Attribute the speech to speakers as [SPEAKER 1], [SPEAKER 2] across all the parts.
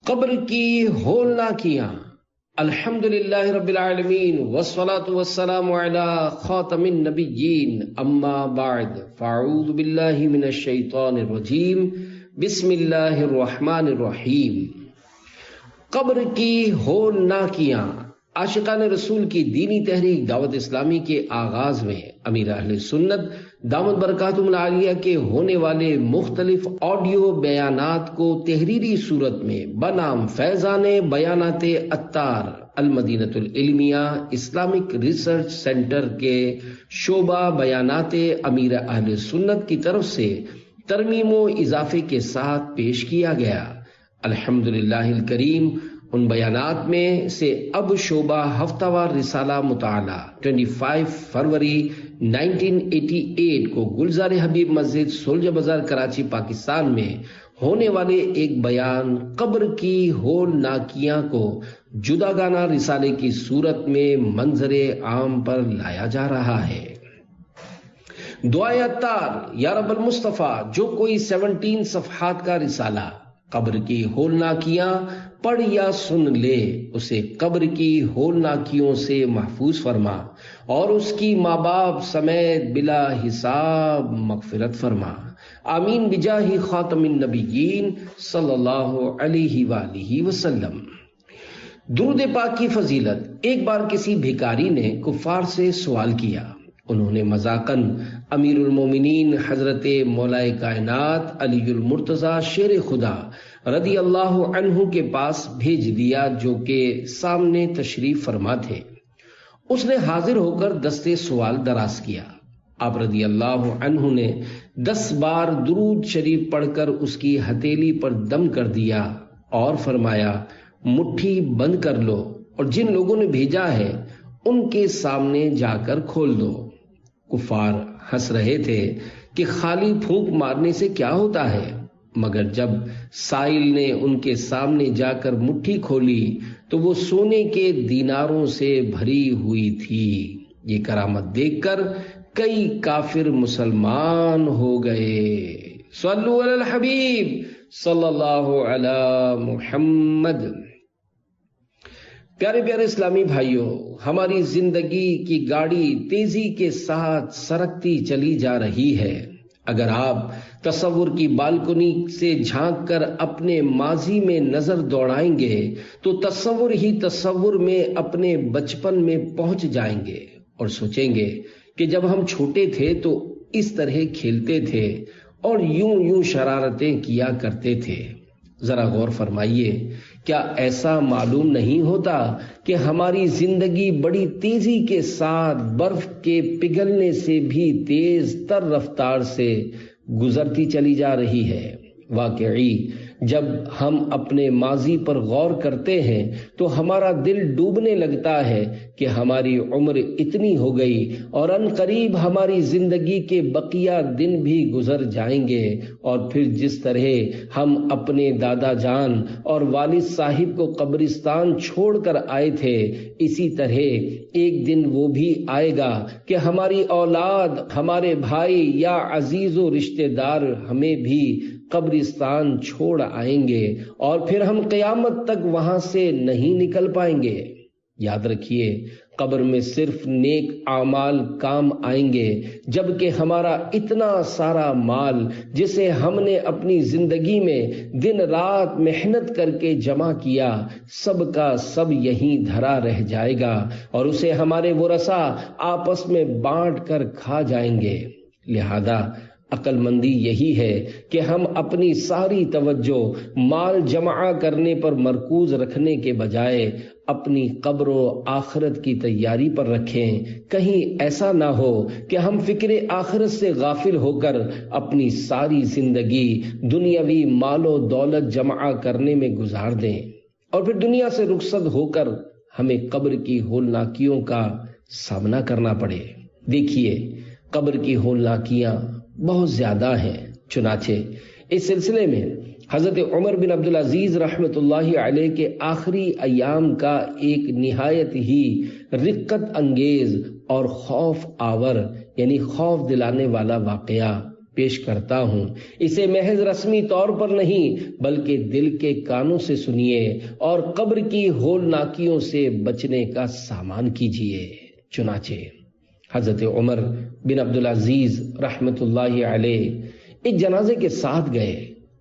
[SPEAKER 1] قبر کی ہولناکیاں۔ الحمدللہ رب العالمین والصلاة والسلام علی خاتم النبیین، اما بعد فاعوذ باللہ من الشیطان الرجیم، بسم اللہ الرحمن الرحیم۔ قبر کی ہولناکیاں۔ عاشقان رسول کی دینی تحریک دعوت اسلامی کے آغاز میں امیر اہل سنت دامت برکاتہم العالیہ کے ہونے والے مختلف آڈیو بیانات کو تحریری صورت میں بنام فیضان بیانات عطار المدینۃ العلمیہ اسلامک ریسرچ سینٹر کے شعبہ بیانات امیر اہل سنت کی طرف سے ترمیم و اضافے کے ساتھ پیش کیا گیا۔ الحمدللہ الکریم، ان بیانات میں سے اب شعبہ ہفتہ وار رسالہ مطالعہ 25 فروری 1988 کو گلزار حبیب مسجد سولجہ بازار کراچی پاکستان میں ہونے والے ایک بیان قبر کی ہولناکیاں کو جداگانہ رسالے کی صورت میں منظر عام پر لایا جا رہا ہے۔ دعائے عطار، یا رب المصطفیٰ، جو کوئی 17 صفحات کا رسالہ قبر کی ہولناکیاں پڑھ یا سن لے، اسے قبر کی ہولناکیوں سے محفوظ فرما اور اس کی ماں باپ سمیت بلا حساب مغفرت فرما، آمین بجاہ خاتم النبیین صلی اللہ علیہ وآلہ وسلم۔ درود پاک کی فضیلت۔ ایک بار کسی بھکاری نے کفار سے سوال کیا۔ انہوں نے مذاقاً امیر المومنین حضرت مولا کائنات علی المرتضیٰ شیر خدا رضی اللہ عنہ کے پاس بھیج دیا، جو کہ سامنے تشریف فرما تھے۔ اس نے حاضر ہو کر دستے سوال دراز کیا۔ آپ رضی اللہ عنہ نے 10 بار درود شریف پڑھ کر اس کی ہتھیلی پر دم کر دیا اور فرمایا، مٹھی بند کر لو اور جن لوگوں نے بھیجا ہے ان کے سامنے جا کر کھول دو۔ کفار ہنس رہے تھے کہ خالی پھونک مارنے سے کیا ہوتا ہے، مگر جب سائل نے ان کے سامنے جا کر مٹھی کھولی تو وہ سونے کے دیناروں سے بھری ہوئی تھی۔ یہ کرامت دیکھ کر کئی کافر مسلمان ہو گئے۔ صلو علی الحبیب صلی اللہ علی محمد۔ پیارے پیارے اسلامی بھائیوں، ہماری زندگی کی گاڑی تیزی کے ساتھ سرکتی چلی جا رہی ہے۔ اگر آپ تصور کی بالکنی سے جھانک کر اپنے ماضی میں نظر دوڑائیں گے تو تصور ہی تصور میں اپنے بچپن میں پہنچ جائیں گے اور سوچیں گے کہ جب ہم چھوٹے تھے تو اس طرح کھیلتے تھے اور یوں شرارتیں کیا کرتے تھے۔ ذرا غور فرمائیے، کیا ایسا معلوم نہیں ہوتا کہ ہماری زندگی بڑی تیزی کے ساتھ برف کے پگھلنے سے بھی تیز تر رفتار سے گزرتی چلی جا رہی ہے؟ واقعی جب ہم اپنے ماضی پر غور کرتے ہیں تو ہمارا دل ڈوبنے لگتا ہے کہ ہماری عمر اتنی ہو گئی اور ان قریب ہماری زندگی کے بقیہ دن بھی گزر جائیں گے، اور پھر جس طرح ہم اپنے دادا جان اور والد صاحب کو قبرستان چھوڑ کر آئے تھے، اسی طرح ایک دن وہ بھی آئے گا کہ ہماری اولاد، ہمارے بھائی یا عزیز و رشتہ دار ہمیں بھی قبرستان چھوڑ آئیں گے، اور پھر ہم قیامت تک وہاں سے نہیں نکل پائیں گے۔ یاد رکھیے، قبر میں صرف نیک اعمال کام آئیں گے، جبکہ ہمارا اتنا سارا مال جسے ہم نے اپنی زندگی میں دن رات محنت کر کے جمع کیا، سب کا سب یہیں دھرا رہ جائے گا اور اسے ہمارے ورثاء آپس میں بانٹ کر کھا جائیں گے۔ لہذا عقل مندی یہی ہے کہ ہم اپنی ساری توجہ مال جمع کرنے پر مرکوز رکھنے کے بجائے اپنی قبر و آخرت کی تیاری پر رکھیں۔ کہیں ایسا نہ ہو کہ ہم فکر آخرت سے غافل ہو کر اپنی ساری زندگی دنیاوی مال و دولت جمع کرنے میں گزار دیں اور پھر دنیا سے رخصت ہو کر ہمیں قبر کی ہولناکیوں کا سامنا کرنا پڑے۔ دیکھیے، قبر کی ہولناکیاں بہت زیادہ ہیں، چنانچہ اس سلسلے میں حضرت عمر بن عبدالعزیز رحمۃ اللہ علیہ کے آخری ایام کا ایک نہایت ہی رقت انگیز اور خوف آور یعنی خوف دلانے والا واقعہ پیش کرتا ہوں. اسے محض رسمی طور پر نہیں بلکہ دل کے کانوں سے سنیے اور قبر کی ہولناکیوں سے بچنے کا سامان کیجیے. چنانچہ حضرت عمر بن عبدالعزیز رحمت اللہ علیہ ایک جنازے کے ساتھ گئے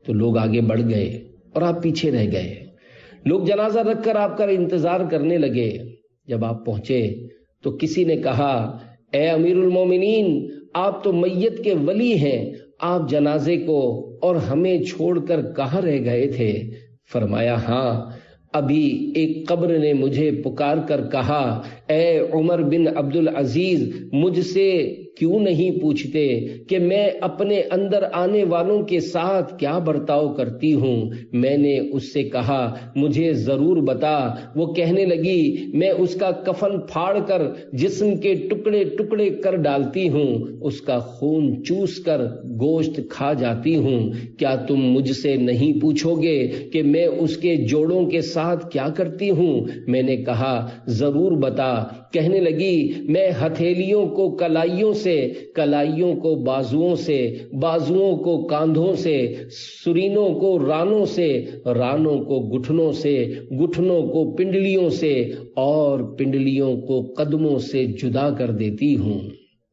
[SPEAKER 1] تو لوگ آگے بڑھ گئے اور آپ پیچھے رہ گئے. لوگ جنازہ رکھ کر آپ کا انتظار کرنے لگے. جب آپ پہنچے تو کسی نے کہا، اے امیر المومنین، آپ تو میت کے ولی ہیں، آپ جنازے کو اور ہمیں چھوڑ کر کہاں رہ گئے تھے؟ فرمایا، ہاں، ابھی ایک قبر نے مجھے پکار کر کہا، اے عمر بن عبدالعزیز، مجھ سے کیوں نہیں پوچھتے کہ میں اپنے اندر آنے والوں کے ساتھ کیا برتاؤ کرتی ہوں؟ میں نے اس سے کہا، مجھے ضرور بتا. وہ کہنے لگی، میں اس کا کفن پھاڑ کر جسم کے ٹکڑے ٹکڑے کر ڈالتی ہوں، اس کا خون چوس کر گوشت کھا جاتی ہوں. کیا تم مجھ سے نہیں پوچھو گے کہ میں اس کے جوڑوں کے ساتھ کیا کرتی ہوں؟ میں نے کہا، ضرور بتا. کہنے لگی، میں ہتھیلیوں کو کلائیوں سے، کلائیوں کو بازوؤں سے، بازوؤں کو کاندھوں سے، سرینوں کو رانوں سے، رانوں کو گٹھنوں سے، گٹھنوں کو پنڈلیوں سے اور پنڈلیوں کو قدموں سے جدا کر دیتی ہوں.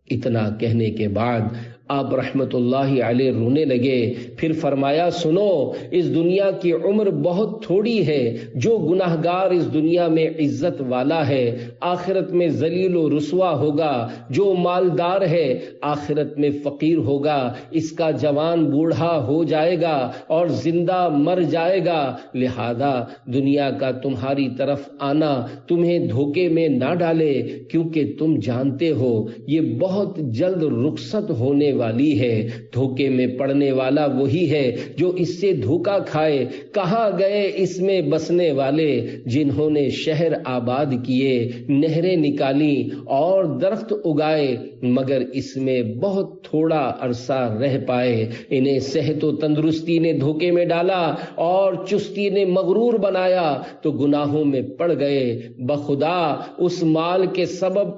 [SPEAKER 1] اتنا کہنے کے بعد آپ رحمت اللہ علیہ رونے لگے. پھر فرمایا، سنو، اس دنیا کی عمر بہت تھوڑی ہے. جو گناہگار اس دنیا میں عزت والا ہے آخرت میں ذلیل و رسوا ہوگا، جو مالدار ہے آخرت میں فقیر ہوگا. اس کا جوان بوڑھا ہو جائے گا اور زندہ مر جائے گا. لہذا دنیا کا تمہاری طرف آنا تمہیں دھوکے میں نہ ڈالے، کیونکہ تم جانتے ہو یہ بہت جلد رخصت ہونے والی ہے. دھوکے میں پڑنے والا وہی ہے جو اس سے دھوکا کھائے. کہاں گئے اس میں بسنے والے جنہوں نے شہر آباد کیے، نہریں نکالی اور درخت اگائے، مگر اس میں بہت تھوڑا عرصہ رہ پائے. انہیں صحت و تندرستی نے دھوکے میں ڈالا اور چستی نے مغرور بنایا تو گناہوں میں پڑ گئے. بخدا اس مال کے سبب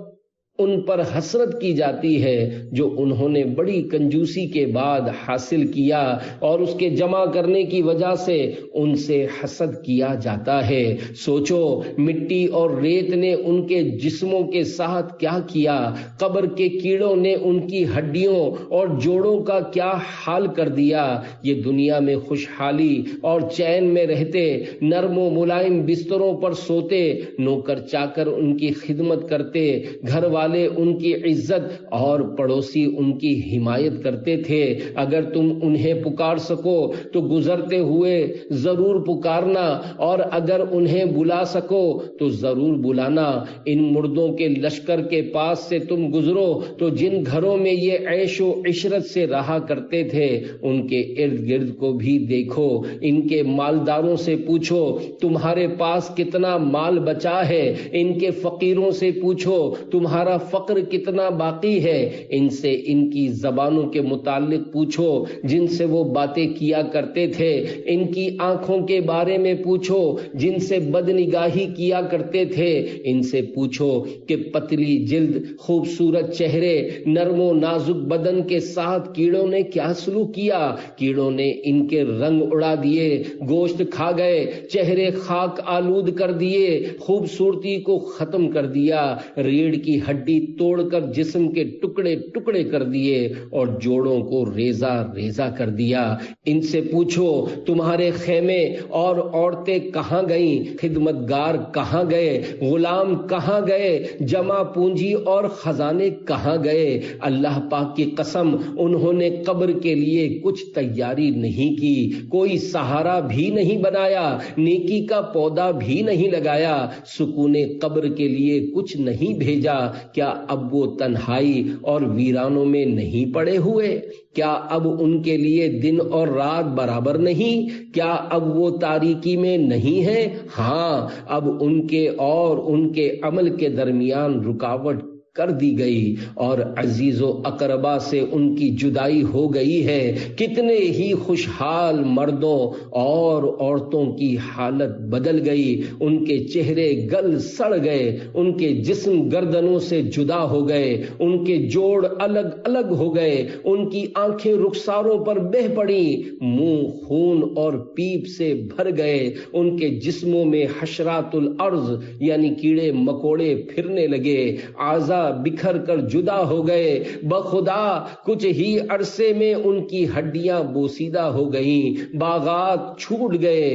[SPEAKER 1] ان پر حسرت کی جاتی ہے جو انہوں نے بڑی کنجوسی کے بعد حاصل کیا، اور اس کے جمع کرنے کی وجہ سے ان سے حسد کیا جاتا ہے. سوچو، مٹی اور ریت نے ان کے جسموں کے ساتھ کیا کیا، قبر کے کیڑوں نے ان کی ہڈیوں اور جوڑوں کا کیا حال کر دیا. یہ دنیا میں خوشحالی اور چین میں رہتے، نرم و ملائم بستروں پر سوتے، نوکر چاکر ان کی خدمت کرتے، گھر والے ان کی عزت اور پڑوسی ان کی حمایت کرتے تھے. اگر تم انہیں پکار سکو تو گزرتے ہوئے ضرور پکارنا، اور اگر انہیں بلا سکو تو ضرور بلانا. ان مردوں کے لشکر کے پاس سے تم گزرو تو جن گھروں میں یہ عیش و عشرت سے رہا کرتے تھے ان کے ارد گرد کو بھی دیکھو. ان کے مالداروں سے پوچھو تمہارے پاس کتنا مال بچا ہے. ان کے فقیروں سے پوچھو تمہارا فقر کتنا باقی ہے. ان سے ان کی زبانوں کے متعلق پوچھو جن سے وہ باتیں کیا کرتے تھے. ان کی آنکھوں کے بارے میں پوچھو جن سے بدنگاہی کیا کرتے تھے. ان سے پوچھو کہ پتلی جلد، خوبصورت چہرے، نرم و نازک بدن کے ساتھ کیڑوں نے کیا سلوک کیا. کیڑوں نے ان کے رنگ اڑا دیے، گوشت کھا گئے، چہرے خاک آلود کر دیے، خوبصورتی کو ختم کر دیا، ریڑھ کی ہڈی توڑ کر جسم کے ٹکڑے ٹکڑے کر دیے اور جوڑوں کو ریزہ ریزہ کر دیا. ان سے پوچھو تمہارے خیمے اور عورتیں کہاں گئیں، خدمتگار کہاں گئے، غلام کہاں گئے، جمع پونجی اور خزانے کہاں گئے. اللہ پاک کی قسم، انہوں نے قبر کے لیے کچھ تیاری نہیں کی، کوئی سہارا بھی نہیں بنایا، نیکی کا پودا بھی نہیں لگایا، سکون قبر کے لیے کچھ نہیں بھیجا. کیا اب وہ تنہائی اور ویرانوں میں نہیں پڑے ہوئے؟ کیا اب ان کے لیے دن اور رات برابر نہیں؟ کیا اب وہ تاریکی میں نہیں ہے؟ ہاں، اب ان کے اور ان کے عمل کے درمیان رکاوٹ کر دی گئی اور عزیز و اقربا سے ان کی جدائی ہو گئی ہے۔ کتنے ہی خوشحال مردوں اور عورتوں کی حالت بدل گئی، ان کے چہرے گل سڑ گئے، ان کے جسم گردنوں سے جدا ہو گئے، ان کے جوڑ الگ الگ ہو گئے، ان کی آنکھیں رخساروں پر بہہ پڑی، منہ خون اور پیپ سے بھر گئے، ان کے جسموں میں حشرات الارض یعنی کیڑے مکوڑے پھرنے لگے، اعضاء بکھر کر جدا ہو گئے، بخدا کچھ ہی عرصے میں ان کی ہڈیاں بوسیدہ ہو گئیں، باغات چھوٹ گئے،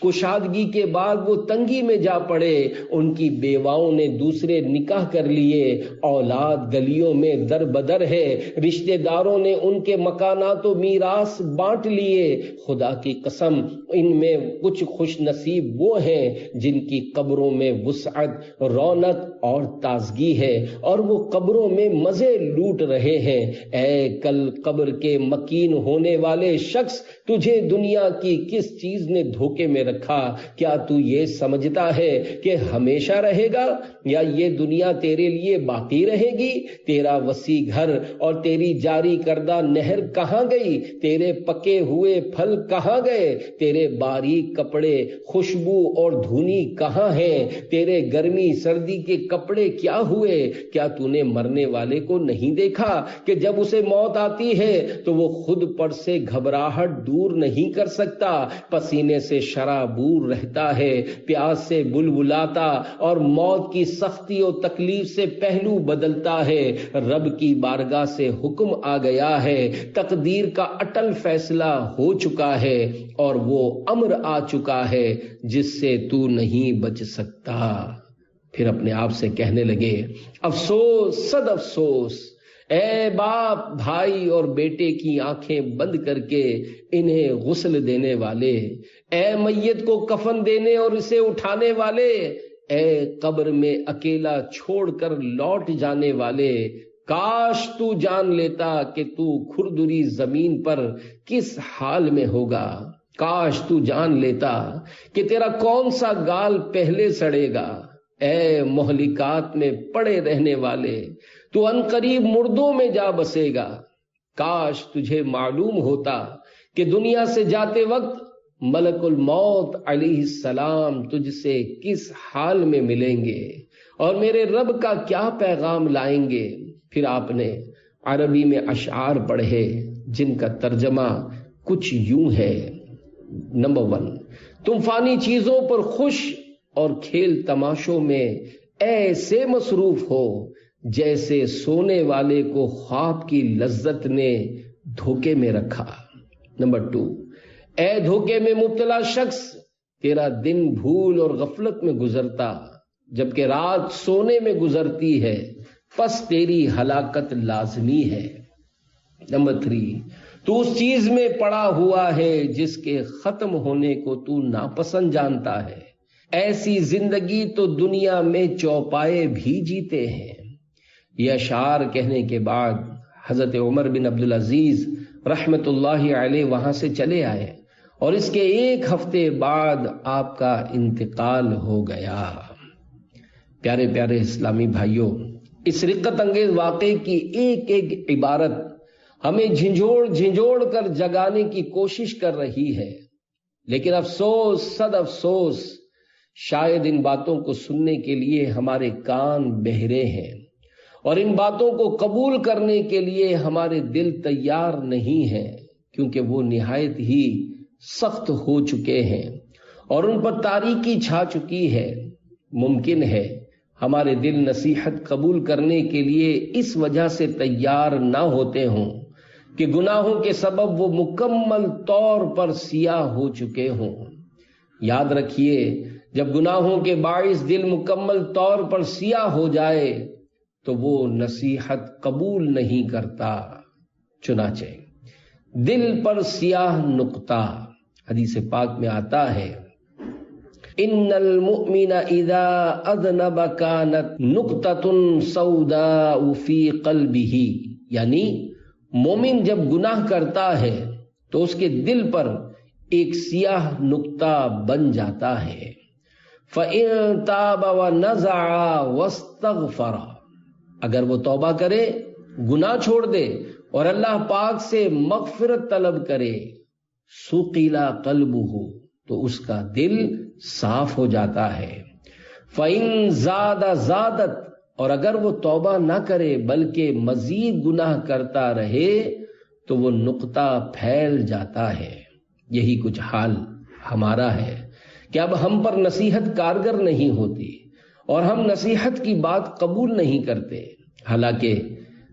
[SPEAKER 1] کشادگی کے بعد وہ تنگی میں جا پڑے، ان کی بیواؤں نے دوسرے نکاح کر لیے، اولاد گلیوں میں در بدر ہے، رشتہ داروں نے ان کے مکانات و میراث بانٹ لیے۔ خدا کی قسم ان میں کچھ خوش نصیب وہ ہیں جن کی قبروں میں وسعت، رونق اور تازگی ہے اور وہ قبروں میں مزے لوٹ رہے ہیں۔ اے کل قبر کے مکین ہونے والے شخص، تجھے دنیا کی کس چیز نے دھوکے میں رکھا؟ کیا تو یہ سمجھتا ہے کہ ہمیشہ رہے گا یا یہ دنیا تیرے لیے باقی رہے گی؟ تیرا وسیع گھر اور تیری جاری کردہ نہر کہاں گئی؟ تیرے پکے ہوئے پھل کہاں گئے؟ تیرے باریک کپڑے، خوشبو اور دھونی کہاں ہیں؟ تیرے گرمی سردی کے کپڑے کیا ہوئے؟ کیا تو نے مرنے والے کو نہیں دیکھا کہ جب اسے موت آتی ہے تو وہ خود پر سے گھبراہٹ دور نہیں کر سکتا، پسینے سے شرابور رہتا ہے، پیاس سے بلبلاتا اور موت کی سختی و تکلیف سے پہلو بدلتا ہے۔ رب کی بارگاہ سے حکم آ گیا ہے، تقدیر کا اٹل فیصلہ ہو چکا ہے اور وہ امر آ چکا ہے جس سے تو نہیں بچ سکتا۔ پھر اپنے آپ سے کہنے لگے، افسوس صد افسوس، اے باپ بھائی اور بیٹے کی آنکھیں بند کر کے انہیں غسل دینے والے، اے میت کو کفن دینے اور اسے اٹھانے والے، اے قبر میں اکیلا چھوڑ کر لوٹ جانے والے، کاش تو جان لیتا کہ تو کھردری زمین پر کس حال میں ہوگا، کاش تو جان لیتا کہ تیرا کون سا گال پہلے سڑے گا، اے مہلکات میں پڑے رہنے والے، تو عنقریب مردوں میں جا بسے گا، کاش تجھے معلوم ہوتا کہ دنیا سے جاتے وقت ملک الموت علیہ السلام تجھ سے کس حال میں ملیں گے اور میرے رب کا کیا پیغام لائیں گے۔ پھر آپ نے عربی میں اشعار پڑھے جن کا ترجمہ کچھ یوں ہے۔ نمبر 1، تم فانی چیزوں پر خوش اور کھیل تماشوں میں ایسے مصروف ہو جیسے سونے والے کو خواب کی لذت نے دھوکے میں رکھا۔ نمبر 2، اے دھوکے میں مبتلا شخص، تیرا دن بھول اور غفلت میں گزرتا جبکہ رات سونے میں گزرتی ہے، پس تیری ہلاکت لازمی ہے۔ نمبر 3، تو اس چیز میں پڑا ہوا ہے جس کے ختم ہونے کو تو ناپسند جانتا ہے، ایسی زندگی تو دنیا میں چوپائے بھی جیتے ہیں۔ یہ اشعار کہنے کے بعد حضرت عمر بن عبدالعزیز رحمت اللہ علیہ وہاں سے چلے آئے اور اس کے 1 ہفتے بعد آپ کا انتقال ہو گیا۔ پیارے پیارے اسلامی بھائیوں، اس رقت انگیز واقعے کی ایک ایک عبارت ہمیں جھنجھوڑ کر جگانے کی کوشش کر رہی ہے، لیکن افسوس صد افسوس، شاید ان باتوں کو سننے کے لیے ہمارے کان بہرے ہیں اور ان باتوں کو قبول کرنے کے لیے ہمارے دل تیار نہیں ہیں، کیونکہ وہ نہایت ہی سخت ہو چکے ہیں اور ان پر تاریکی چھا چکی ہے۔ ممکن ہے ہمارے دل نصیحت قبول کرنے کے لیے اس وجہ سے تیار نہ ہوتے ہوں کہ گناہوں کے سبب وہ مکمل طور پر سیاہ ہو چکے ہوں۔ یاد رکھیے، جب گناہوں کے باعث دل مکمل طور پر سیاہ ہو جائے تو وہ نصیحت قبول نہیں کرتا۔ چنانچہ دل پر سیاہ نقطہ، حدیث پاک میں آتا ہے، ان المؤمن اذا اذنب كانت نقطة سوداء في قلبه، یعنی مومن جب گناہ کرتا ہے تو اس کے دل پر ایک سیاہ نقطہ بن جاتا ہے۔ فَإِن تَابَ وَنَزَعَ وَاسْتَغْفَرَ، اگر وہ توبہ کرے، گناہ چھوڑ دے اور اللہ پاک سے مغفرت طلب کرے، سقیلا قلبہ، تو اس کا دل صاف ہو جاتا ہے۔ فَإِن زَادَ زَادَتْ، اور اگر وہ توبہ نہ کرے بلکہ مزید گناہ کرتا رہے تو وہ نقطہ پھیل جاتا ہے۔ یہی کچھ حال ہمارا ہے کہ اب ہم پر نصیحت کارگر نہیں ہوتی اور ہم نصیحت کی بات قبول نہیں کرتے، حالانکہ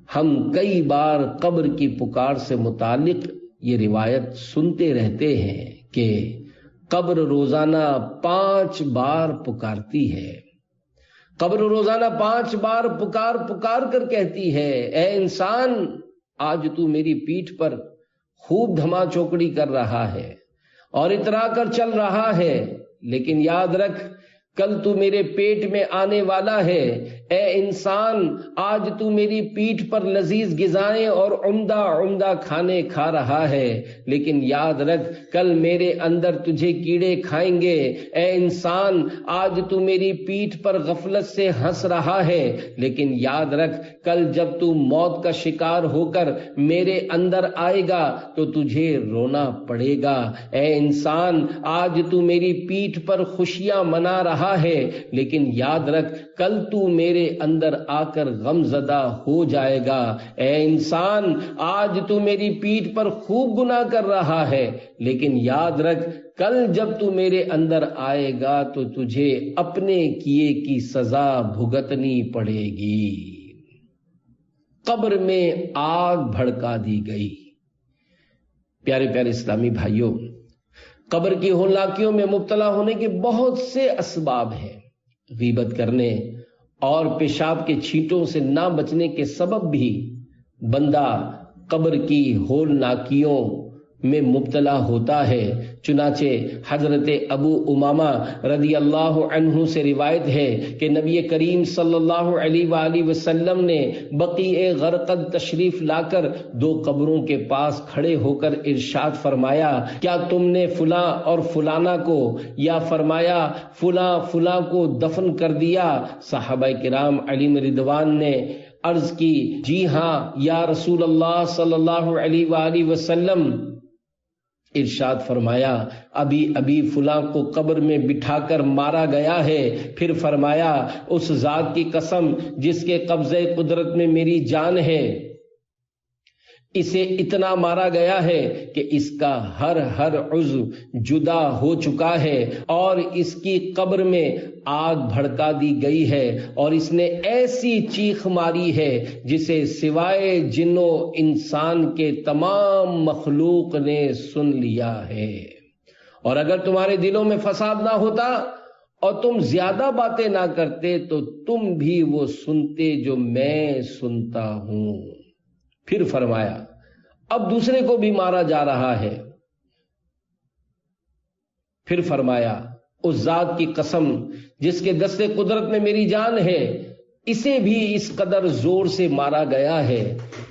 [SPEAKER 1] ہم کئی بار قبر کی پکار سے متعلق یہ روایت سنتے رہتے ہیں کہ قبر روزانہ 5 بار پکارتی ہے۔ قبر روزانہ 5 بار پکار کر کہتی ہے، اے انسان، آج تو میری پیٹھ پر خوب دھما چوکڑی کر رہا ہے اور اترا کر چل رہا ہے، لیکن یاد رکھ کل تو میرے پیٹ میں آنے والا ہے۔ اے انسان، آج تو میری پیٹھ پر لذیذ غذائیں اور عمدہ کھانے کھا رہا ہے، لیکن یاد رکھ کل میرے اندر تجھے کیڑے کھائیں گے۔ اے انسان، آج تو میری پیٹھ پر غفلت سے ہنس رہا ہے، لیکن یاد رکھ کل جب تو موت کا شکار ہو کر میرے اندر آئے گا تو تجھے رونا پڑے گا۔ اے انسان، آج تو میری پیٹھ پر خوشیاں منا رہا ہے، لیکن یاد رکھ کل تو میرے اندر آ کر غم زدہ ہو جائے گا۔ اے انسان، آج تو میری پیٹھ پر خوب گناہ کر رہا ہے، لیکن یاد رکھ کل جب تو میرے اندر آئے گا تو تجھے اپنے کیے کی سزا بھگتنی پڑے گی۔ قبر میں آگ بھڑکا دی گئی۔ پیارے پیارے اسلامی بھائیوں، قبر کی ہولناکیوں میں مبتلا ہونے کے بہت سے اسباب ہیں۔ غیبت کرنے اور پیشاب کے چھینٹوں سے نہ بچنے کے سبب بھی بندہ قبر کی ہولناکیوں میں مبتلا ہوتا ہے۔ چنانچہ حضرت ابو امامہ رضی اللہ عنہ سے روایت ہے کہ نبی کریم صلی اللہ علیہ وآلہ وسلم نے بقیع غرقد تشریف لا کر 2 قبروں کے پاس کھڑے ہو کر ارشاد فرمایا، کیا تم نے فلاں اور فلانا کو، یا فرمایا فلاں کو دفن کر دیا؟ صحابہ کرام علیہم رضوان نے عرض کی، جی ہاں یا رسول اللہ صلی اللہ علیہ وآلہ وسلم۔ ارشاد فرمایا، ابھی فلاں کو قبر میں بٹھا کر مارا گیا ہے۔ پھر فرمایا، اس ذات کی قسم جس کے قبضے قدرت میں میری جان ہے، اسے اتنا مارا گیا ہے کہ اس کا ہر عضو جدا ہو چکا ہے اور اس کی قبر میں آگ بھڑکا دی گئی ہے، اور اس نے ایسی چیخ ماری ہے جسے سوائے جن و انسان کے تمام مخلوق نے سن لیا ہے۔ اور اگر تمہارے دلوں میں فساد نہ ہوتا اور تم زیادہ باتیں نہ کرتے تو تم بھی وہ سنتے جو میں سنتا ہوں۔ پھر فرمایا، اب دوسرے کو بھی مارا جا رہا ہے۔ پھر فرمایا، اس ذات کی قسم جس کے دست قدرت میں میری جان ہے، اسے بھی اس قدر زور سے مارا گیا ہے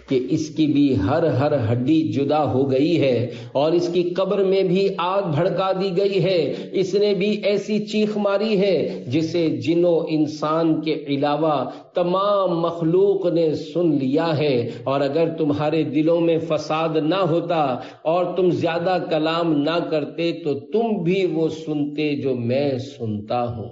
[SPEAKER 1] کہ اس کی بھی ہر ہڈی جدا ہو گئی ہے، اور اس کی قبر میں بھی آگ بھڑکا دی گئی ہے۔ اس نے بھی ایسی چیخ ماری ہے جسے جن و انسان کے علاوہ تمام مخلوق نے سن لیا ہے۔ اور اگر تمہارے دلوں میں فساد نہ ہوتا اور تم زیادہ کلام نہ کرتے تو تم بھی وہ سنتے جو میں سنتا ہوں۔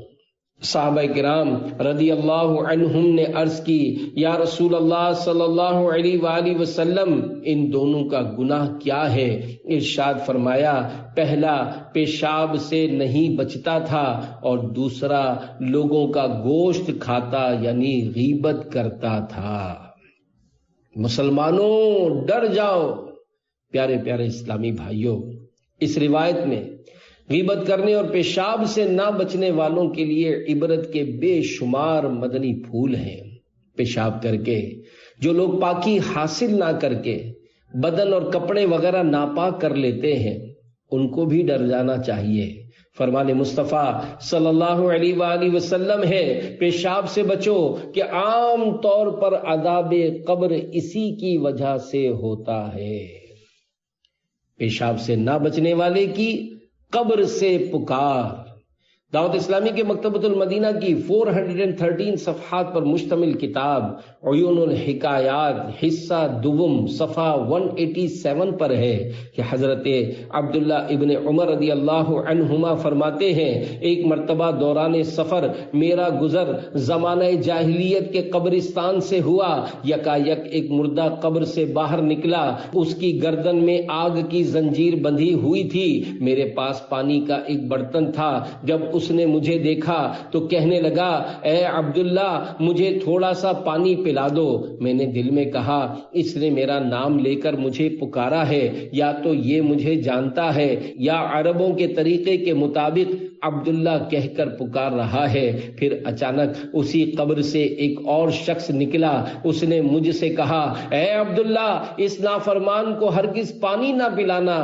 [SPEAKER 1] صحابہ کرام رضی اللہ عنہم نے عرض کی، یا رسول اللہ صلی اللہ علیہ وآلہ وسلم، ان دونوں کا گناہ کیا ہے؟ ارشاد فرمایا، پہلا پیشاب سے نہیں بچتا تھا اور دوسرا لوگوں کا گوشت کھاتا یعنی غیبت کرتا تھا۔ مسلمانوں ڈر جاؤ۔ پیارے پیارے اسلامی بھائیوں، اس روایت میں غیبت کرنے اور پیشاب سے نہ بچنے والوں کے لیے عبرت کے بے شمار مدنی پھول ہیں۔ پیشاب کر کے جو لوگ پاکی حاصل نہ کر کے بدن اور کپڑے وغیرہ ناپاک کر لیتے ہیں، ان کو بھی ڈر جانا چاہیے۔ فرمان مصطفیٰ صلی اللہ علیہ وآلہ وسلم ہے، پیشاب سے بچو کہ عام طور پر عذاب قبر اسی کی وجہ سے ہوتا ہے۔ پیشاب سے نہ بچنے والے کی قبر سے پکار، دعوت اسلامی کے مکتبۃ المدینہ کی 413 صفحات پر مشتمل کتاب عیون الحکایات حصہ دوم صفحہ 187 پر ہے کہ حضرت عبداللہ ابن عمر رضی اللہ عنہما فرماتے ہیں، ایک مرتبہ دوران سفر میرا گزر زمانہ جاہلیت کے قبرستان سے ہوا۔ یکایک ایک مردہ قبر سے باہر نکلا، اس کی گردن میں آگ کی زنجیر بندھی ہوئی تھی۔ میرے پاس پانی کا ایک برتن تھا۔ جب اس نے مجھے دیکھا تو کہنے لگا، اے عبداللہ مجھے تھوڑا سا پانی پلا دو۔ میں نے دل میں کہا، اس نے میرا نام لے کر مجھے پکارا ہے، یا تو یہ مجھے جانتا ہے یا عربوں کے طریقے کے مطابق عبداللہ کہہ کر پکار رہا ہے۔ پھر اچانک اسی قبر سے ایک اور شخص نکلا، اس نے مجھ سے کہا، اے عبداللہ اس نافرمان کو ہرگز پانی نہ پلانا،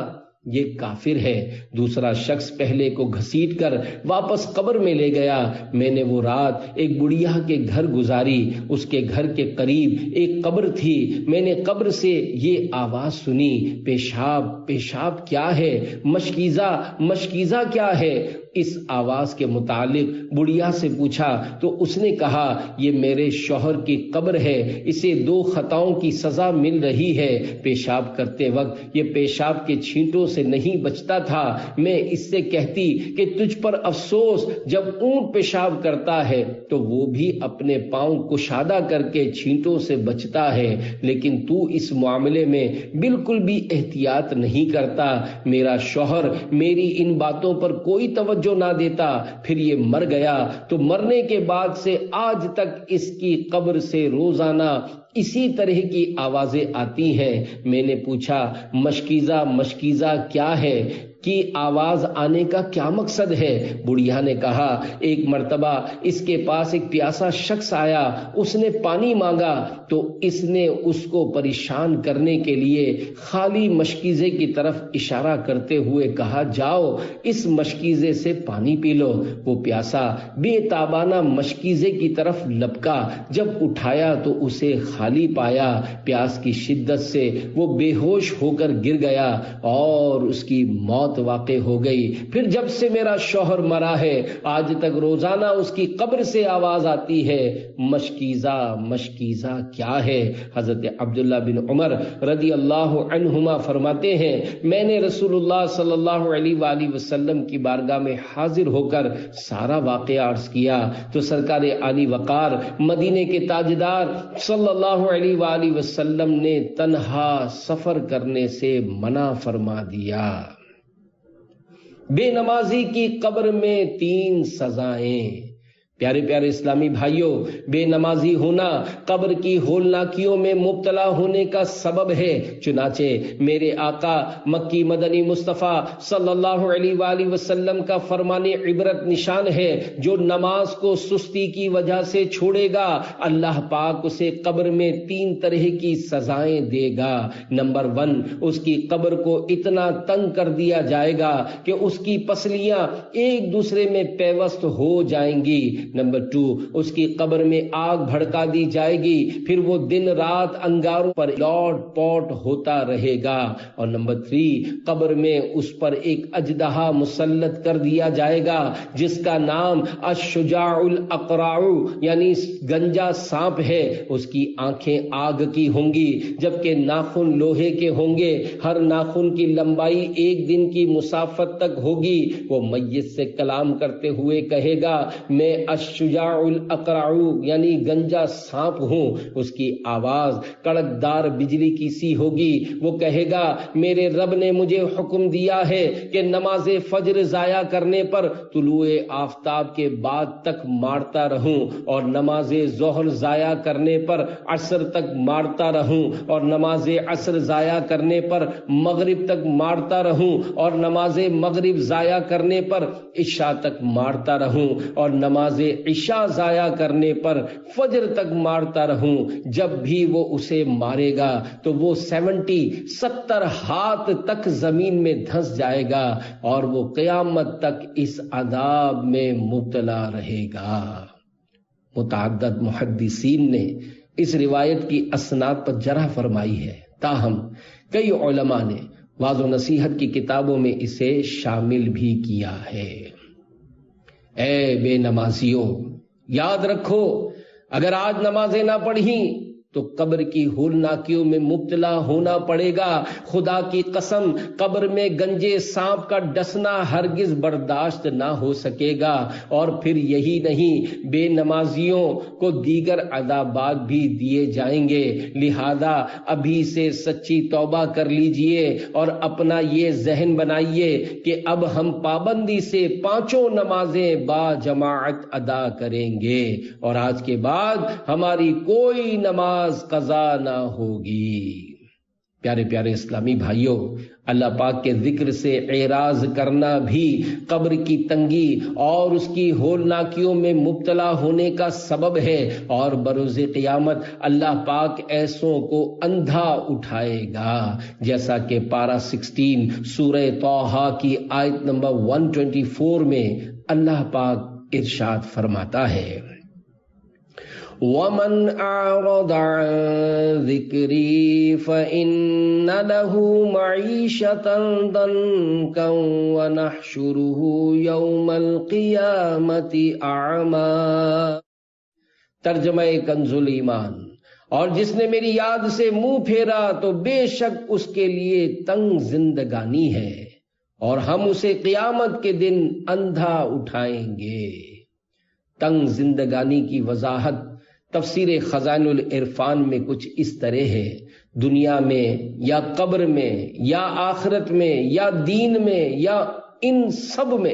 [SPEAKER 1] یہ کافر ہے۔ دوسرا شخص پہلے کو گھسیٹ کر واپس قبر میں لے گیا۔ میں نے وہ رات ایک بڑھیا کے گھر گزاری۔ اس کے گھر کے قریب ایک قبر تھی۔ میں نے قبر سے یہ آواز سنی، پیشاب پیشاب کیا ہے، مشکیزہ مشکیزہ کیا ہے۔ اس آواز کے متعلق بڑھیا سے پوچھا تو اس نے کہا، یہ میرے شوہر کی قبر ہے، اسے 2 خطاؤں کی سزا مل رہی ہے۔ پیشاب کرتے وقت یہ پیشاب کے چھینٹوں سے نہیں بچتا تھا۔ میں اس سے کہتی کہ تجھ پر افسوس، جب اونٹ پیشاب کرتا ہے تو وہ بھی اپنے پاؤں کشادہ کر کے چھینٹوں سے بچتا ہے، لیکن تو اس معاملے میں بالکل بھی احتیاط نہیں کرتا۔ میرا شوہر میری ان باتوں پر کوئی توجہ نہ دیتا، پھر یہ مر گیا تو مرنے کے بعد سے آج تک اس کی قبر سے روزانہ اسی طرح کی آوازیں آتی ہیں۔ میں نے پوچھا، مشکیزہ مشکیزہ کیا ہے، کی آواز آنے کا کیا مقصد ہے؟ بڑھیا نے کہا، ایک مرتبہ اس کے پاس ایک پیاسا شخص آیا، اس نے پانی مانگا تو اس نے اس کو پریشان کرنے کے لیے خالی مشکیزے کی طرف اشارہ کرتے ہوئے کہا، جاؤ اس مشکیزے سے پانی پی لو۔ وہ پیاسا بے تابانہ مشکیزے کی طرف لپکا، جب اٹھایا تو اسے خالی پایا۔ پیاس کی شدت سے وہ بے ہوش ہو کر گر گیا اور اس کی موت واقع ہو گئی۔ پھر جب سے میرا شوہر مرا ہے آج تک روزانہ اس کی قبر سے آواز آتی ہے، مشکیزہ مشکیزہ کیا ہے۔ حضرت عبداللہ بن عمر رضی اللہ عنہما فرماتے ہیں، میں نے رسول اللہ صلی اللہ علیہ وآلہ وسلم کی بارگاہ میں حاضر ہو کر سارا واقعہ عرض کیا تو سرکار عالی وقار مدینے کے تاجدار صلی اللہ علیہ وآلہ وسلم نے تنہا سفر کرنے سے منع فرما دیا۔ بے نمازی کی قبر میں 3 سزائیں۔ پیارے پیارے اسلامی بھائیوں، بے نمازی ہونا قبر کی ہولناکیوں میں مبتلا ہونے کا سبب ہے۔ چنانچہ میرے آقا مکی مدنی مصطفیٰ صلی اللہ علیہ وآلہ وسلم کا فرمان عبرت نشان ہے، جو نماز کو سستی کی وجہ سے چھوڑے گا اللہ پاک اسے قبر میں 3 طرح کی سزائیں دے گا۔ نمبر 1، اس کی قبر کو اتنا تنگ کر دیا جائے گا کہ اس کی پسلیاں ایک دوسرے میں پیوست ہو جائیں گی۔ نمبر 2، اس کی قبر میں آگ بھڑکا دی جائے گی، پھر وہ دن رات انگاروں پر لوٹ پوٹ ہوتا رہے گا۔ اور نمبر 3، قبر میں اس پر ایک اژدہا مسلط کر دیا جائے گا جس کا نام الشجاع الاقرع یعنی گنجا سانپ ہے۔ اس کی آنکھیں آگ کی ہوں گی جبکہ ناخن لوہے کے ہوں گے۔ ہر ناخن کی لمبائی 1 دن کی مسافت تک ہوگی۔ وہ میت سے کلام کرتے ہوئے کہے گا، میں الشجاع الاقرع یعنی گنجا سانپ ہوں۔ اس کی آواز کڑکدار بجلی کی سی ہوگی۔ وہ کہے گا، میرے رب نے مجھے حکم دیا ہے کہ نماز فجر ضائع کرنے پر طلوع آفتاب کے بعد تک مارتا رہوں، اور نماز ظہر ضائع کرنے پر عصر تک مارتا رہوں، اور نماز عصر ضائع کرنے پر مغرب تک مارتا رہوں، اور نماز مغرب ضائع کرنے پر عشاء تک مارتا رہوں، اور نماز عشاء ضائع کرنے پر فجر تک مارتا رہوں۔ جب بھی وہ اسے مارے گا تو وہ 70 ہاتھ تک زمین میں دھنس جائے گا اور وہ قیامت تک اس عذاب میں مبتلا رہے گا۔ متعدد محدثین نے اس روایت کی اسناد پر جرح فرمائی ہے، تاہم کئی علماء نے واعظ و نصیحت کی کتابوں میں اسے شامل بھی کیا ہے۔ اے بے نمازیوں، یاد رکھو اگر آج نمازیں نہ پڑھیں تو قبر کی ہولناکیوں میں مبتلا ہونا پڑے گا۔ خدا کی قسم، قبر میں گنجے سانپ کا ڈسنا ہرگز برداشت نہ ہو سکے گا۔ اور پھر یہی نہیں، بے نمازیوں کو دیگر عذابات بھی دیے جائیں گے۔ لہذا ابھی سے سچی توبہ کر لیجئے اور اپنا یہ ذہن بنائیے کہ اب ہم پابندی سے 5 نمازیں با جماعت ادا کریں گے، اور آج کے بعد ہماری کوئی نماز قضا نہ ہوگی۔ پیارے پیارے اسلامی بھائیوں، اللہ پاک کے ذکر سے اعراض کرنا بھی قبر کی تنگی اور اس کی ہولناکیوں میں مبتلا ہونے کا سبب ہے، اور بروز قیامت اللہ پاک ایسوں کو اندھا اٹھائے گا، جیسا کہ پارہ 16 سورہ طٰہٰ کی آیت نمبر 124 میں اللہ پاک ارشاد فرماتا ہے، وَمَنْ أَعْرَضَ عَنْ ذِكْرِي فَإِنَّ لَهُ مَعِيشَةً ضَنكًا وَنَحْشُرُهُ يَوْمَ الْقِيَامَةِ أَعْمَى۔ ترجمہ کنز الایمان، اور جس نے میری یاد سے منہ پھیرا تو بے شک اس کے لیے تنگ زندگانی ہے، اور ہم اسے قیامت کے دن اندھا اٹھائیں گے۔ تنگ زندگانی کی وضاحت تفسیر خزائن العرفان میں کچھ اس طرح ہے، دنیا میں یا قبر میں یا آخرت میں یا دین میں یا ان سب میں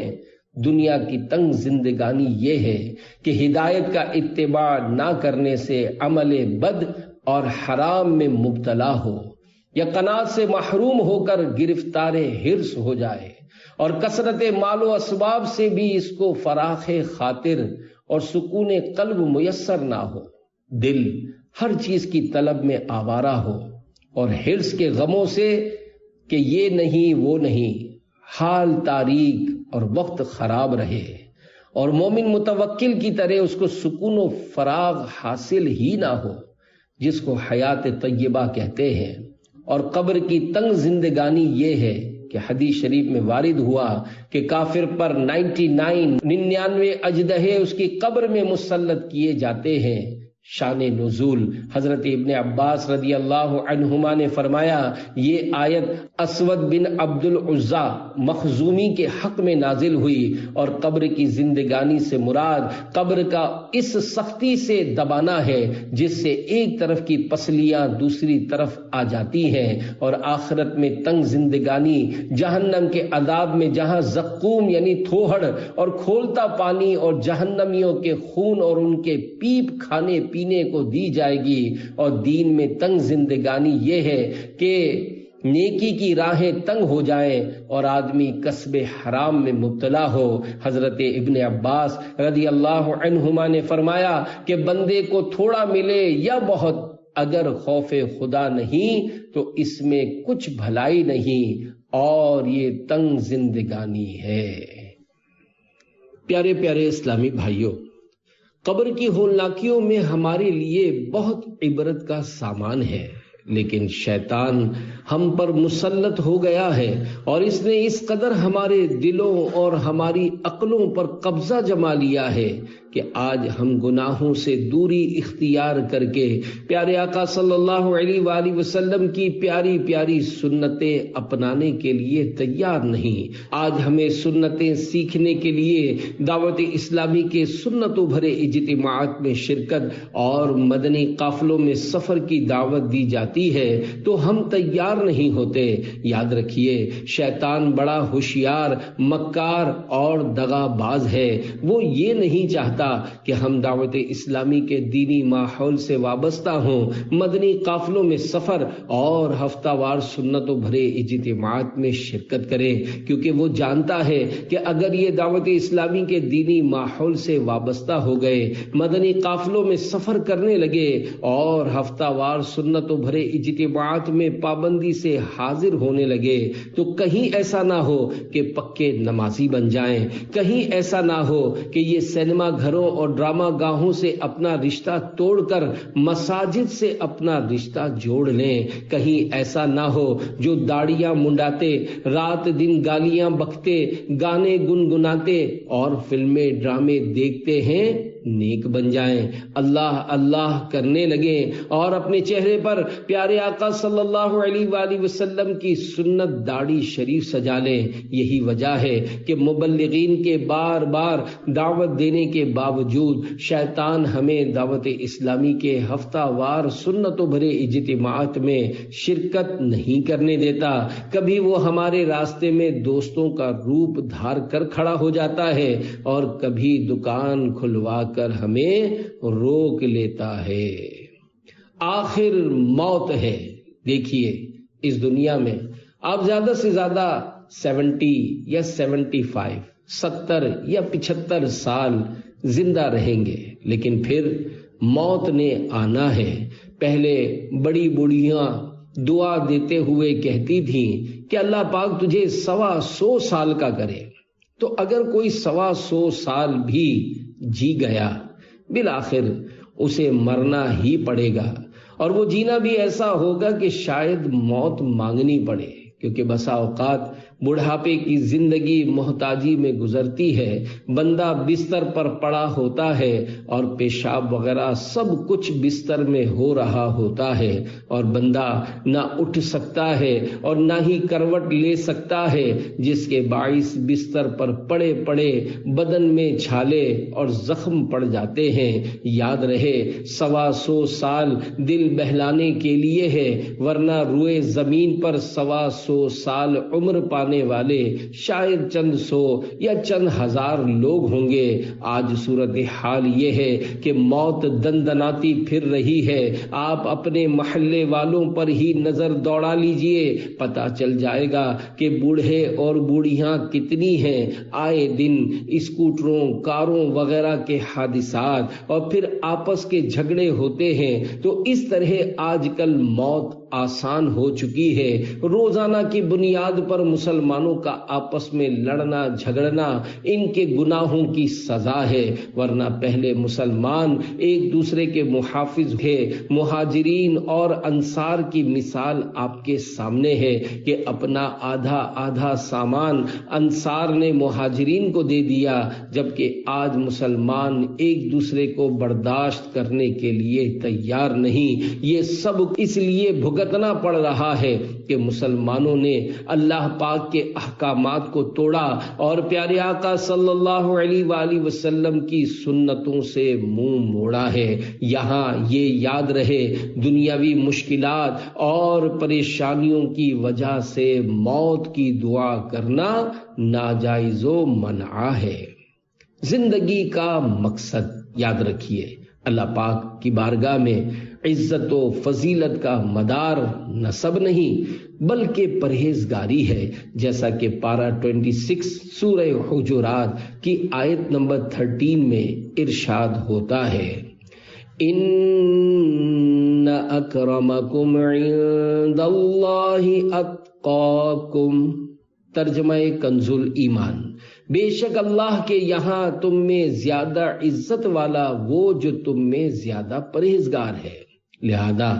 [SPEAKER 1] دنیا کی تنگ زندگانی یہ ہے کہ ہدایت کا اتباع نہ کرنے سے عمل بد اور حرام میں مبتلا ہو، یا قناعت سے محروم ہو کر گرفتار حرص ہو جائے، اور کثرت مال و اسباب سے بھی اس کو فراخ خاطر اور سکون قلب میسر نہ ہو، دل ہر چیز کی طلب میں آوارہ ہو، اور حرص کے غموں سے کہ یہ نہیں وہ نہیں، حال تاریک اور وقت خراب رہے، اور مومن متوکل کی طرح اس کو سکون و فراغ حاصل ہی نہ ہو، جس کو حیات طیبہ کہتے ہیں۔ اور قبر کی تنگ زندگانی یہ ہے کہ حدیث شریف میں وارد ہوا کہ کافر پر 99 اژدہے اس کی قبر میں مسلط کیے جاتے ہیں۔ شان نزول، حضرت ابن عباس رضی اللہ عنہما نے فرمایا، یہ آیت اسود بن عبد العزا مخزومی کے حق میں نازل ہوئی، اور قبر کی زندگانی سے مراد قبر کا اس سختی سے دبانا ہے جس سے ایک طرف کی پسلیاں دوسری طرف آ جاتی ہیں، اور آخرت میں تنگ زندگانی جہنم کے عذاب میں جہاں زقوم یعنی تھوہڑ اور کھولتا پانی اور جہنمیوں کے خون اور ان کے پیپ کھانے پینے کو دی جائے گی، اور دین میں تنگ زندگانی یہ ہے کہ نیکی کی راہیں تنگ ہو جائیں اور آدمی کسب حرام میں مبتلا ہو۔ حضرت ابن عباس رضی اللہ عنہما نے فرمایا کہ بندے کو تھوڑا ملے یا بہت، اگر خوف خدا نہیں تو اس میں کچھ بھلائی نہیں، اور یہ تنگ زندگانی ہے۔ پیارے پیارے اسلامی بھائیوں، قبر کی ہولناکیوں میں ہمارے لیے بہت عبرت کا سامان ہے، لیکن شیطان ہم پر مسلط ہو گیا ہے، اور اس نے اس قدر ہمارے دلوں اور ہماری عقلوں پر قبضہ جما لیا ہے کہ آج ہم گناہوں سے دوری اختیار کر کے پیارے آقا صلی اللہ علیہ وآلہ وسلم کی پیاری پیاری سنتیں اپنانے کے لیے تیار نہیں۔ آج ہمیں سنتیں سیکھنے کے لیے دعوت اسلامی کے سنتوں بھرے اجتماعات میں شرکت اور مدنی قافلوں میں سفر کی دعوت دی جاتی ہے تو ہم تیار نہیں ہوتے۔ یاد رکھیے، شیطان بڑا ہوشیار، مکار اور دغا باز ہے۔ وہ یہ نہیں چاہتا کہ ہم دعوت اسلامی کے دینی ماحول سے وابستہ ہوں، مدنی قافلوں میں سفر اور ہفتہ وار سنتوں بھرے اجتماعات میں شرکت کریں، کیونکہ وہ جانتا ہے کہ اگر یہ دعوت اسلامی کے دینی ماحول سے وابستہ ہو گئے، مدنی قافلوں میں سفر کرنے لگے اور ہفتہ وار سنتوں بھرے بھرے اجتماعات میں پابندی سے حاضر ہونے لگے تو کہیں ایسا نہ ہو کہ پکے نمازی بن جائیں، کہیں ایسا نہ ہو کہ یہ سینما گھروں اور ڈرامہ گاہوں سے اپنا رشتہ توڑ کر مساجد سے اپنا رشتہ جوڑ لیں، کہیں ایسا نہ ہو جو داڑیاں منڈاتے، رات دن گالیاں بکتے، گانے گنگناتے اور فلمیں ڈرامے دیکھتے ہیں نیک بن جائیں، اللہ اللہ کرنے لگیں اور اپنے چہرے پر پیارے آقا صلی اللہ علیہ وآلہ وسلم کی سنت داڑھی شریف سجا لیں۔ یہی وجہ ہے کہ مبلغین کے بار بار دعوت دینے کے باوجود شیطان ہمیں دعوت اسلامی کے ہفتہ وار سنتوں بھرے اجتماعات میں شرکت نہیں کرنے دیتا۔ کبھی وہ ہمارے راستے میں دوستوں کا روپ دھار کر کھڑا ہو جاتا ہے اور کبھی دکان کھلوا کر ہمیں روک لیتا ہے۔ آخر موت ہے۔ دیکھیے اس دنیا میں آپ زیادہ سے زیادہ 70 یا 75 70 یا 75 سال زندہ رہیں گے، لیکن پھر موت نے آنا ہے۔ پہلے بڑی بوڑھیاں دعا دیتے ہوئے کہتی تھیں کہ اللہ پاک تجھے 125 سال کا کرے، تو اگر کوئی 125 سال بھی جی گیا بالآخر اسے مرنا ہی پڑے گا، اور وہ جینا بھی ایسا ہوگا کہ شاید موت مانگنی پڑے، کیونکہ بسا اوقات بڑھاپے کی زندگی محتاجی میں گزرتی ہے، بندہ بستر پر پڑا ہوتا ہے اور پیشاب وغیرہ سب کچھ بستر میں ہو رہا ہوتا ہے، اور بندہ نہ اٹھ سکتا ہے اور نہ ہی کروٹ لے سکتا ہے، جس کے باعث بستر پر پڑے پڑے بدن میں چھالے اور زخم پڑ جاتے ہیں۔ یاد رہے 125 سال دل بہلانے کے لیے ہے، ورنہ روئے زمین پر 125 سال عمر پانے والے شاید چند 100 یا چند ہزار لوگ ہوں گے۔ آج صورتحال یہ ہے کہ موت دندناتی پھر رہی ہے۔ آپ اپنے محلے والوں پر ہی نظر دوڑا لیجئے، پتہ چل جائے گا کہ بوڑھے اور بوڑھیاں کتنی ہیں۔ آئے دن اسکوٹروں، کاروں وغیرہ کے حادثات اور پھر آپس کے جھگڑے ہوتے ہیں، تو اس طرح آج کل موت آسان ہو چکی ہے۔ روزانہ کی بنیاد پر مسلمانوں کا آپس میں لڑنا جھگڑنا ان کے گناہوں کی سزا ہے، ورنہ پہلے مسلمان ایک دوسرے کے محافظ تھے۔ مہاجرین اور انصار کی مثال آپ کے سامنے ہے کہ اپنا آدھا آدھا سامان انصار نے مہاجرین کو دے دیا، جبکہ آج مسلمان ایک دوسرے کو برداشت کرنے کے لیے تیار نہیں۔ یہ سب اس لیے بھگتنا پڑ رہا ہے کہ مسلمانوں نے اللہ پاک کے احکامات کو توڑا اور پیارے آقا صلی اللہ علیہ وآلہ وسلم کی سنتوں سے منہ موڑا ہے۔ یہاں یہ یاد رہے، دنیاوی مشکلات اور پریشانیوں کی وجہ سے موت کی دعا کرنا ناجائز و منع ہے۔ زندگی کا مقصد یاد رکھیے، اللہ پاک کی بارگاہ میں عزت و فضیلت کا مدار نسب نہیں بلکہ پرہیزگاری ہے، جیسا کہ پارہ 26 سورہ حجرات کی آیت نمبر 13 میں ارشاد ہوتا ہے، ان اکرمکم عند اللہ اتقاکم۔ ترجمہ کنز الایمان، بے شک اللہ کے یہاں تم میں زیادہ عزت والا وہ جو تم میں زیادہ پرہیزگار ہے۔ لہذا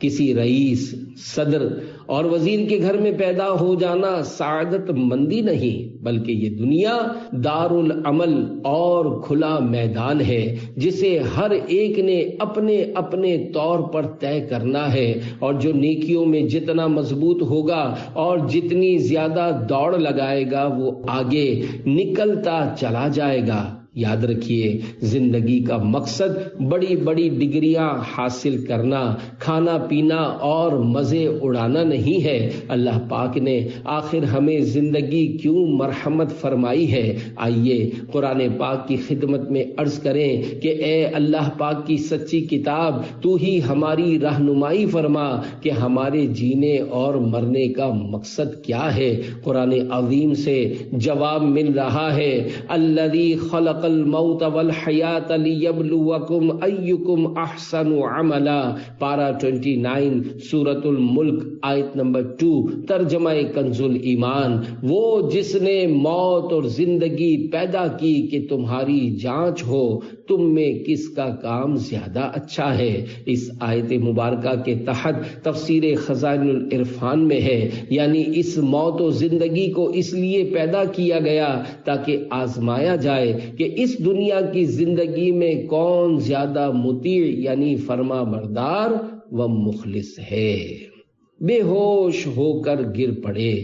[SPEAKER 1] کسی رئیس، صدر اور وزیر کے گھر میں پیدا ہو جانا سعادت مندی نہیں، بلکہ یہ دنیا دار العمل اور کھلا میدان ہے، جسے ہر ایک نے اپنے اپنے طور پر طے کرنا ہے، اور جو نیکیوں میں جتنا مضبوط ہوگا اور جتنی زیادہ دوڑ لگائے گا وہ آگے نکلتا چلا جائے گا۔ یاد رکھیے، زندگی کا مقصد بڑی بڑی ڈگریاں حاصل کرنا، کھانا پینا اور مزے اڑانا نہیں ہے۔ اللہ پاک نے آخر ہمیں زندگی کیوں مرحمت فرمائی ہے؟ آئیے قرآن پاک کی خدمت میں عرض کریں کہ اے اللہ پاک کی سچی کتاب، تو ہی ہماری رہنمائی فرما کہ ہمارے جینے اور مرنے کا مقصد کیا ہے۔ قرآن عظیم سے جواب مل رہا ہے، الذی خلق الموت والحیات لیبلوکم ایکم احسن عملا، پارہ 29 سورۃ الملک آیت نمبر 2، ترجمہ کنز الایمان۔ وہ جس نے موت اور زندگی پیدا کی کہ تمہاری جانچ ہو تم میں کس کا کام زیادہ اچھا ہے۔ اس آیت مبارکہ کے تحت تفسیر خزائن العرفان میں ہے، یعنی اس موت و زندگی کو اس لیے پیدا کیا گیا تاکہ آزمایا جائے کہ اس دنیا کی زندگی میں کون زیادہ مطیع یعنی فرما بردار و مخلص ہے۔ بے ہوش ہو کر گر پڑے۔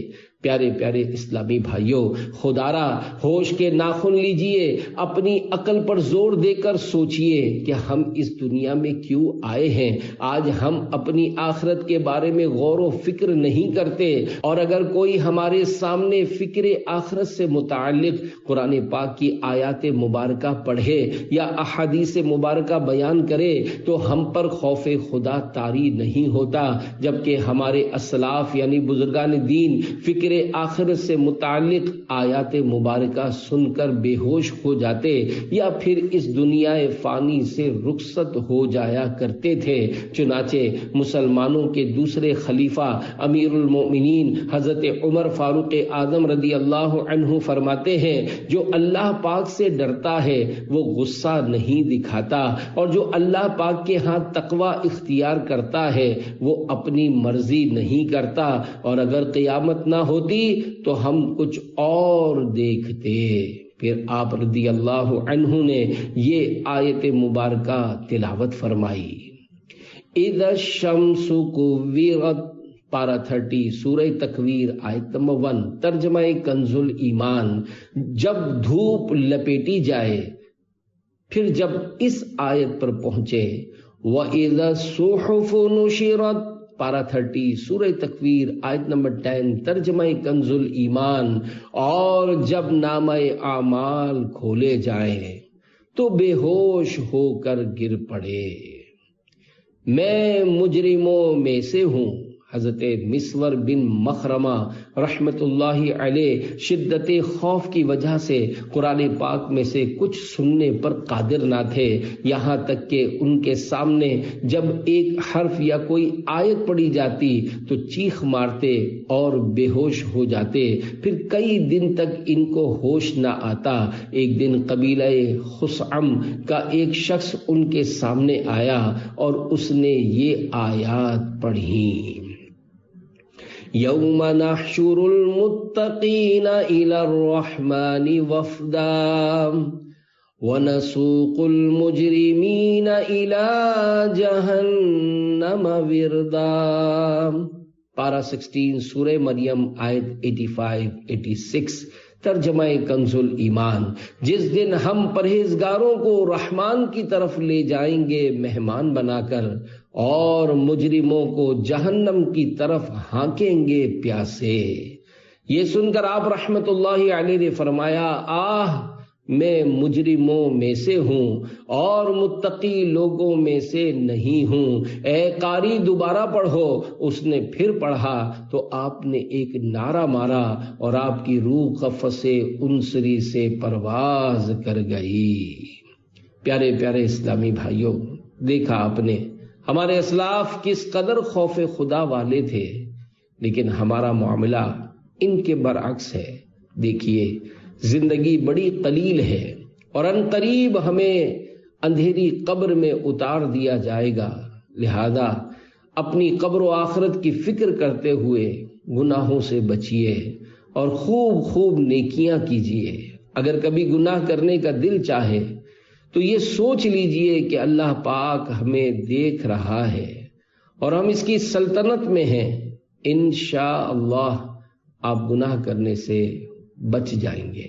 [SPEAKER 1] پیارے پیارے اسلامی بھائیوں، خدارا ہوش کے ناخن لیجئے، اپنی عقل پر زور دے کر سوچئے کہ ہم اس دنیا میں کیوں آئے ہیں۔ آج ہم اپنی آخرت کے بارے میں غور و فکر نہیں کرتے، اور اگر کوئی ہمارے سامنے فکر آخرت سے متعلق قرآن پاک کی آیات مبارکہ پڑھے یا احادیث مبارکہ بیان کرے تو ہم پر خوف خدا طاری نہیں ہوتا، جبکہ ہمارے اسلاف یعنی بزرگان دین فکر آخرت سے متعلق آیات مبارکہ سن کر بے ہوش ہو جاتے یا پھر اس دنیا فانی سے رخصت ہو جایا کرتے تھے۔ چنانچہ مسلمانوں کے دوسرے خلیفہ امیر المؤمنین حضرت عمر فاروق اعظم رضی اللہ عنہ فرماتے ہیں، جو اللہ پاک سے ڈرتا ہے وہ غصہ نہیں دکھاتا، اور جو اللہ پاک کے ہاں تقوی اختیار کرتا ہے وہ اپنی مرضی نہیں کرتا، اور اگر قیامت نہ ہوتی تو ہم کچھ اور دیکھتے۔ پھر آپ رضی اللہ عنہ نے یہ آیت مبارکہ تلاوت فرمائی، اذا الشمس کوورت، پارہ 30 سورہ تکویر آیت نمبر 1، ترجمہ کنز الایمان، جب دھوپ لپیٹی جائے۔ پھر جب اس آیت پر پہنچے وَإِذَا الصُّحُفُ نُشِرَتْ، پارہ 30 سورہ تکویر آیت نمبر 10، ترجمہ کنز الایمان، اور جب نامہ اعمال کھولے جائیں تو بے ہوش ہو کر گر پڑے۔ میں مجرموں میں سے ہوں۔ حضرت مسور بن مخرمہ رحمت اللہ علیہ شدت خوف کی وجہ سے قرآن پاک میں سے کچھ سننے پر قادر نہ تھے، یہاں تک کہ ان کے سامنے جب ایک حرف یا کوئی آیت پڑھی جاتی تو چیخ مارتے اور بے ہوش ہو جاتے۔ پھر کئی دن تک ان کو ہوش نہ آتا۔ ایک دن قبیلہ خثعم کا ایک شخص ان کے سامنے آیا اور اس نے یہ آیات پڑھی، یوم نحشر المتقین الی الرحمن وفدا ونسوق المجرمین الی جہنم وردا، پارہ 16 سورہ مریم آیت 85-86، ترجمہ کنز الایمان۔ جس دن ہم پرہیزگاروں کو رحمان کی طرف لے جائیں گے مہمان بنا کر، اور مجرموں کو جہنم کی طرف ہانکیں گے پیاسے۔ یہ سن کر آپ رحمت اللہ علیہ نے فرمایا، آہ میں مجرموں میں سے ہوں اور متقی لوگوں میں سے نہیں ہوں۔ اے قاری دوبارہ پڑھو۔ اس نے پھر پڑھا تو آپ نے ایک نعرہ مارا اور آپ کی روح قفس انصری سے پرواز کر گئی۔ پیارے پیارے اسلامی بھائیوں، دیکھا آپ نے ہمارے اسلاف کس قدر خوف خدا والے تھے، لیکن ہمارا معاملہ ان کے برعکس ہے۔ دیکھیے زندگی بڑی قلیل ہے اور ان قریب ہمیں اندھیری قبر میں اتار دیا جائے گا، لہذا اپنی قبر و آخرت کی فکر کرتے ہوئے گناہوں سے بچیے اور خوب خوب نیکیاں کیجیے۔ اگر کبھی گناہ کرنے کا دل چاہے تو یہ سوچ لیجئے کہ اللہ پاک ہمیں دیکھ رہا ہے اور ہم اس کی سلطنت میں ہیں۔ انشاءاللہ آپ گناہ کرنے سے بچ جائیں گے۔